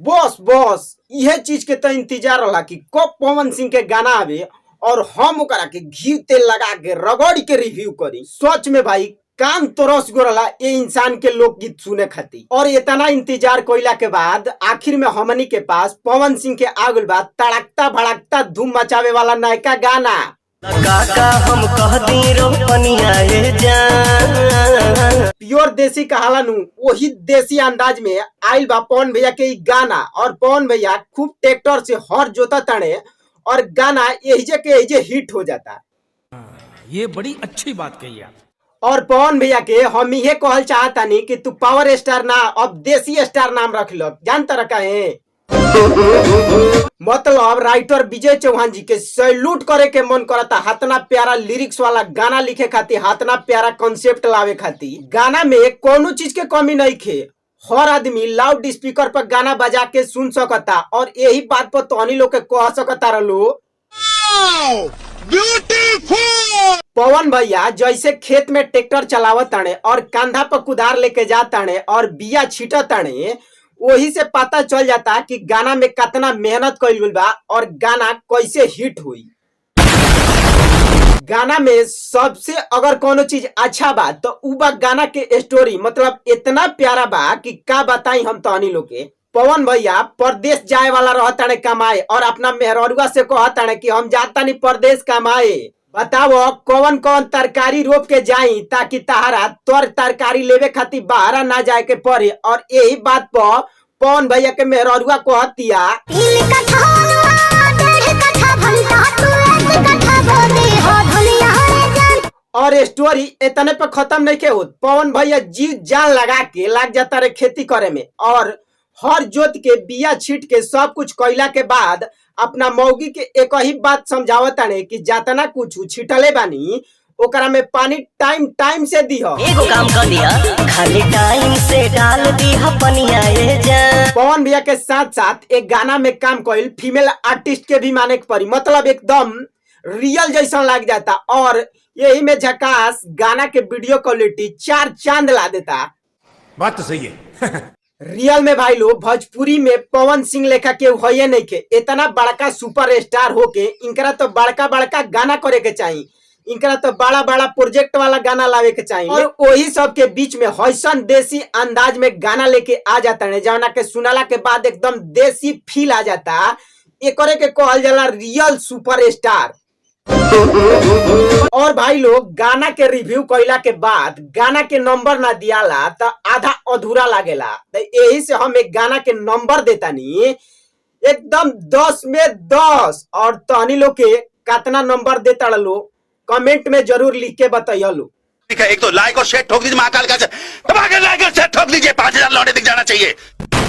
Boss boss यह चीज के तो इंतजार रहा कि कब पवन सिंह के गाना आवे और हम ओकरा के घी तेल लगा के रगड़ के रिव्यू करी। सच में भाई कान तरस गोरला ये इंसान के लोकगीत सुने खातिर। और इतना इंतजार कोइला के बाद आखिर में हमनी के पास पवन सिंह के आगुल बाद तड़कता भड़कता धूम मचावे वाला नयका गाना काका हम कह दी रोपनिया प्योर देसी कहाला नु वही देसी अंदाज में आइल बा पवन भैया के ई गाना। और पवन भैया खूब ट्रैक्टर से हर जोता तड़े और गाना यही हिट हो जाता। ये बड़ी अच्छी बात कही आप। और पवन भैया के हम ये कहल चाहता नहीं कि तू पावर स्टार ना अब देसी स्टार नाम रख लो। जानता रखा है मतलब राइटर विजय चौहान जी के सैल्यूट करे के मन करता। हाथना प्यारा लिरिक्स वाला गाना लिखे खातिर, हाथना प्यारा कॉन्सेप्ट लावे खातिर। गाना में कोनो चीज के कमी नहीं खे। हर आदमी लाउड स्पीकर पर गाना बजा के सुन सकता और यही बात पर तोहनी लोग के कह सकता रलो। पवन भैया जैसे खेत में ट्रैक्टर चलावत ताने और कंधा पर कुदार लेके जाताने और बिया छीटत ताने, वही से पता चल जाता कि गाना में कितना मेहनत कइल बा और गाना कैसे हिट हुई। गाना में सबसे अगर कोनो चीज अच्छा बा तो उ बा गाना के स्टोरी। मतलब इतना प्यारा बा कि का बताई हम तहनी लोग के। पवन भैया परदेश जाए वाला रहता कमाए और अपना मेहररुआ से कहता कि हम जाता नहीं परदेश कमाए। बताओ कौन कौन तरकारी रोप के जाई ताकि तहारा तोर तरकारी लेवे खातिर बाहर ना जाए के पड़े। और यही बात पर पवन भैया के मेहररुआ कहतिया और स्टोरी इतने पे खत्म नहीं के होत। पवन भैया जी जान लगा के लग जाता रे खेती करे में और हर जोत के बिया छीट के सब कुछ कइला के बाद अपना मौगी के एक ही बात समझावता ने कि जातना कुछ छिटले बानी ओकरा में पानी टाइम टाइम से दिहो। एगो काम कर दिया खाली टाइम से डाल दिया पनिया पवन भैया के साथ साथ एक गाना में काम कइल फीमेल आर्टिस्ट के भी माने के पड़ी। मतलब एकदम रियल जैसा लग जाता और यही में झकास गाना के वीडियो क्वालिटी 4 चांद ला देता। बात तो सही है। रियल में भाई लोग भोजपुरी में पवन सिंह लेखा के होये नहीं के। इतना बड़का सुपर स्टार होके इनकरा तो बड़का बड़का गाना करे के चाहिए। इनकरा तो बड़ा बड़ा प्रोजेक्ट वाला गाना लावे के चाहिए। और वही सब के बीच में हसन देसी अंदाज में गाना लेके आ जाता है जौना के सुनाला के बाद एकदम देसी फील आ जाता। एक के कहल जाला रियल सुपर स्टार। और भाई लोग गाना के रिव्यू कइला के बाद गाना के नंबर ना दियाला तो आधा अधूरा लागेला। तो यही से हम एक गाना के नंबर देतानी एकदम 10 में 10। और तहनी लोग के कितना नंबर देता लो कमेंट में जरूर लिख के बताइए लो। एक तो लाइक और शेयर ठोक दीजिए, महाकाल का लाइक और शेयर ठोक दीजिए, 5000 लौटे दिख जाना चाहिए।